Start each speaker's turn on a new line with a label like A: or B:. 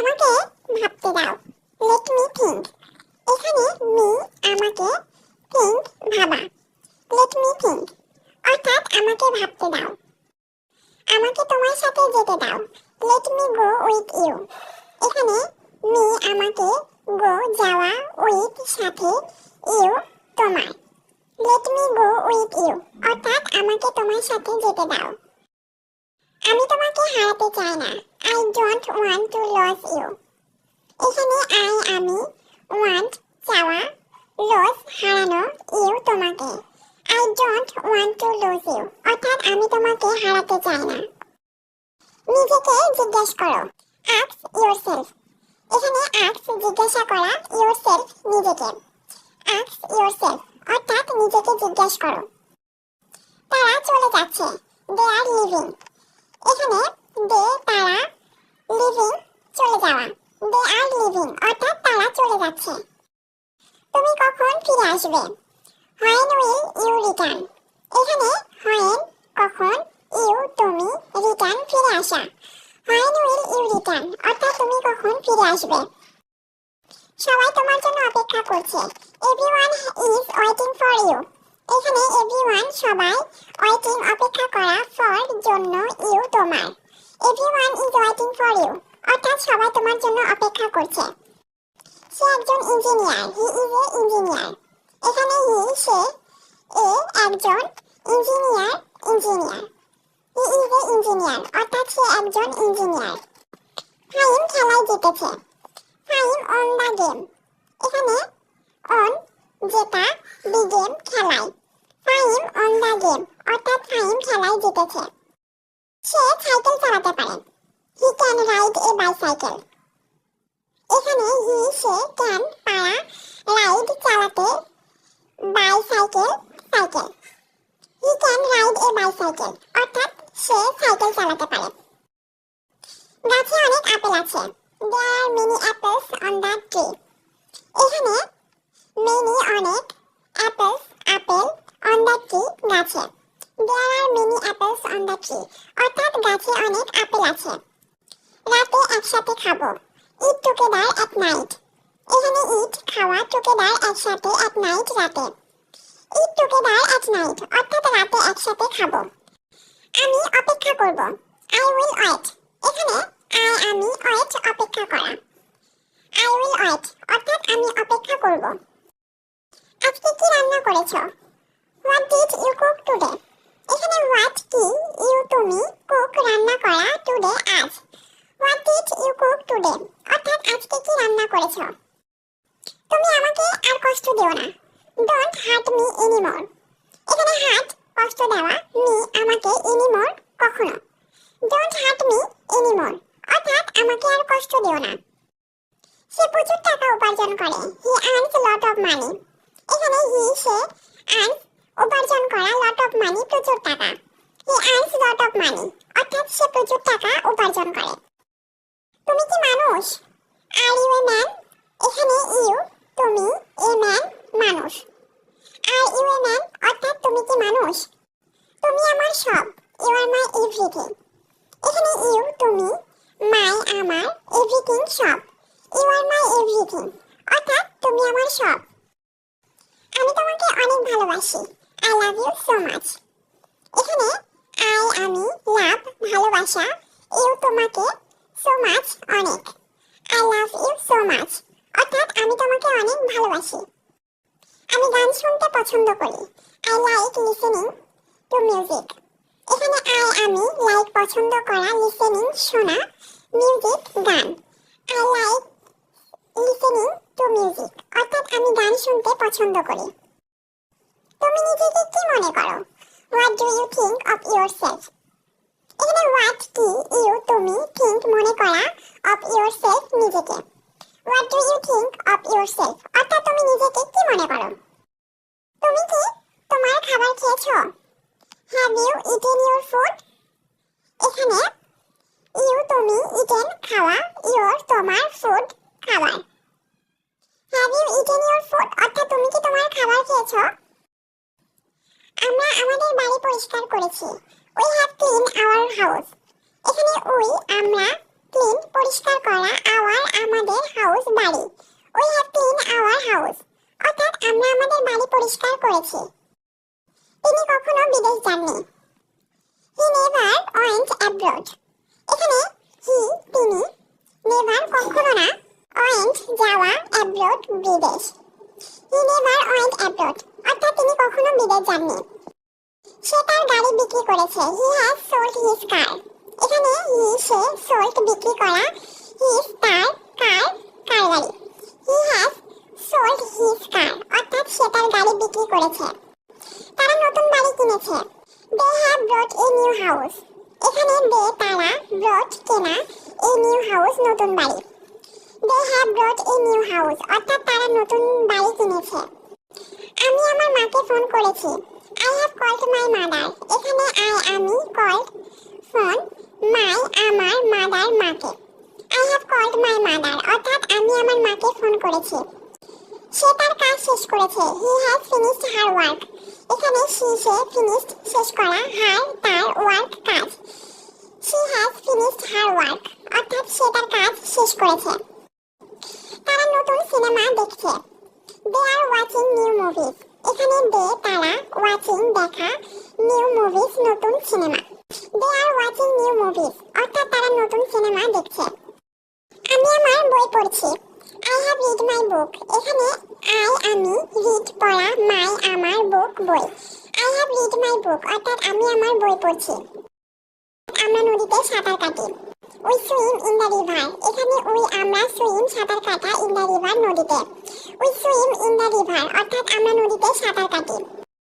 A: আমাকে ভাবতে দাও। Let me think. এখানে মি আমাকে, থিঙ্ক ভাবা। লেট মি থিঙ্ক অর্থাৎ আমাকে ভাবতে দাও। আমাকে তোমার সাথে যেতে দাও। Let me go with you. এখানে মি আমাকে, গো যাওয়া, উইথ সাথে, ইউ তোমার। Let me go with you অর্থাৎ আমাকে তোমার সাথে যেতে দাও। আমি তোমাকে হারাতে চাই না। I don't want to lose you. এখানে আমি, ওয়ান্ট চাওয়া, লস হারানো, ইউ তোমাকে। I don't want to lose you অর্থাৎ আমি তোমাকে হারাতে চাই না। নিজেকে জিজ্ঞেস করো। Ask yourself. এখানে আস্ক জিজ্ঞাসা করা, ইয়োরসেলফ নিজেকে। আস্ক ইয়োরসেলফ অর্থাৎ নিজেকে জিজ্ঞেস করো। তারা চলে যাচ্ছে। দে আর লিভিং। এখানে দে তারা, লিভিং চলে যাওয়া। দে আর লিভিং অর্থাৎ তারা চলে যাচ্ছে। তুমি কখন ফিরে আসবে? When will you return? এখানে when কখন, ইউ তুমি, রিটার্ন ফিরে আসা। When will you return অর্থাৎ তুমি কখন ফিরে আসবে। সবাই তোমার জন্য অপেক্ষা করছে। Everyone is waiting for you. এখানে everyone সবাই, waiting অপেক্ষা করা, for জন্য, ইউ তোমার। Everyone is waiting for you অর্থাৎ সবাই তোমার জন্য অপেক্ষা করছে। সে একজন engineer. He is a engineer. এখানে হি সে, এ একজন, engineer engineer. He is a engineer অর্থাৎ সে একজন ইঞ্জিনিয়ার। ফাহিম খেলায় জিতেছে। Fahim on the game. এখানে অন জেতা, দি গেম খেলায়। ফাহিম অন দ্য গেম অর্থাৎ ফাহিম খেলায় জিতেছে। সে সাইকেল চালাতে পারে। He can ride A bicycle. এখানে হি সে, ক্যান পারা, রাইড চালাতে, bicycle cycle. He can ride A bicycle অর্থাৎ সে সাইকেল চালাতে পারে। গাছে অনেক আপেল আছে। There are many apples on the tree. এখানে many অনেক, apples apple, on the tree গাছে। There are many apples on the tree অর্থাৎ গাছে অনেক আপেল আছে। রাতে একসাথে খাবো। Eat together at night. এখানে eat খাওয়া, together একসাথে, at night রাতে। Eat together at night অর্থাৎ রাতে একসাথে খাবো। আমি অপেক্ষা করব। I will wait. এখানে আমি, wait অপেক্ষা করা। I will wait অর্থাৎ আমি অপেক্ষা করব। আজকে কি রান্না করেছো? What did you cook today? এখানে what কি, ইউ তুমি, cook রান্না করা, today আজ। What did you cook today অর্থাৎ আজকে কি রান্না করেছো? তুমি আমাকে আর কষ্ট দিও না। Don't hurt me anymore. এখানে hurt কষ্ট দেওয়া, me আমাকে, anymore কখনো। Don't hurt me anymore অর্থাৎ আমাকে আর কষ্ট দিও না। সে প্রচুর টাকা উপার্জন করে। He earns a lot of money. এখানে হি সে, earns উপার্জন করা, lot of money প্রচুর টাকা। He earns lot of money অর্থাৎ সে প্রচুর টাকা উপার্জন করে। তুমি কি মানুষ? Are you a man? এখানে ইউ তুমি, এ ম্যান মানুষ। Are you a man অর্থাৎ তুমি কি মানুষ? তুমি আমার সব। You are my everything. এখানে ইউ তুমি, মাই আমার, এভরিথিং সব। You are my everything অর্থাৎ তুমি আমার সব। আমি তোমাকে অনেক ভালোবাসি। I love you so much. এখানে আমি, লাভ ভালোবাসা, ইউ তোমাকে, so much অনেক। I love you so much অর্থাৎ আমি তোমাকে অনেক ভালোবাসি। আমি গান শুনতে পছন্দ করি। I like listening to music. এখানে আমি, লাইক পছন্দ করা, লিসেনিং শোনা, মিউজিক গান। I like listening to music অর্থাৎ আমি গান শুনতে পছন্দ করি। তুমি নিজেকে কি মনে করো? What do you think of yourself? এখানে what কি, ইউ তুমি, think মনে করা, of yourself নিজেকে। What do you think of yourself অর্থাৎ তুমি নিজেকে কি মনে করো? তুমি কি তোমার খাবার খেয়েছো? Have you eaten your food? এখানে ইউ তুমি, eaten খাওয়া, your তোমার, food খাবার। Have you eaten your food অর্থাৎ তুমি কি তোমার খাবার খেয়েছো? আমরা আমাদের বাড়ি পরিষ্কার করেছি। We have cleaned our house. এখানে we আমরা, clean পরিষ্কার করা, our বাড়ি। We have clean our house, অর্থাৎ আমরা আমাদের বাড়ি পরিষ্কার করেছি। তিনি কখনো বিদেশ যাননি। হি নেভার ওয়েন্ট অ্যাব্রড, এখানে হি তিনি, নেভার কখনো না, ওয়েন্ট যাওয়া, অ্যাব্রড বিদেশ। হি নেভার ওয়েন্ট অ্যাব্রড, অর্থাৎ তিনি কখনো বিদেশ যাননি। সে তার গাড়ি বিক্রি করেছে। হি হ্যাজ সোল্ড হিজ কার, এখানে হি সে, সোল্ড বিক্রি করা, হিজ তার, কার কার গাড়ি। হি হ্যাজ সোল্ড হিজ কার, অর্থাৎ সে তার গাড়ি বিক্রি করেছে। তারা নতুন বাড়ি কিনেছে। They have brought a new house, এখানে দে তারা, ব্রট কেনা, এ নিউ হাউস নতুন বাড়ি। They have brought a new house, অর্থাৎ তারা নতুন বাড়ি কিনেছে। আমি আমার মাকে ফোন করেছি। I have called my mother, এখানে আমি, কল্ড ফোন, মাই আমার, মাদার মাকে। I have called my mother, অর্থাৎ আমি আমার মাকে ফোন করেছি। সে তার কাজ শেষ করেছে। He has finished her work, এখানে সে ফিনিশড শেষ করা, হার তার, ওয়ার্ক কাজ। She has finished her work, অর্থাৎ সে তার কাজ শেষ করেছে। তারা নতুন সিনেমা দেখছে। They are watching new movies, এখানে দে তারা, ওয়াচিং দেখা, নিউ মুভিজ নতুন cinema. They are watching new movies, অর্থাৎ তারা নতুন সিনেমা দেখছে। আমি আমার বই পড়ছি। I have read my book, এখানে আমি, রিড পড়া, মাই আমার, বুক বই। I have read my book, অর্থাৎ আমি আমার বই পড়ছি। আমরা নদীতে সাঁতার কাটি। We swim in the river, এখানে উই আমরা, সুইম সাঁতার কাটা, ইন দ্য রিভার নদীতে। We swim in the river, অর্থাৎ আমরা নদীতে সাঁতার কাটি।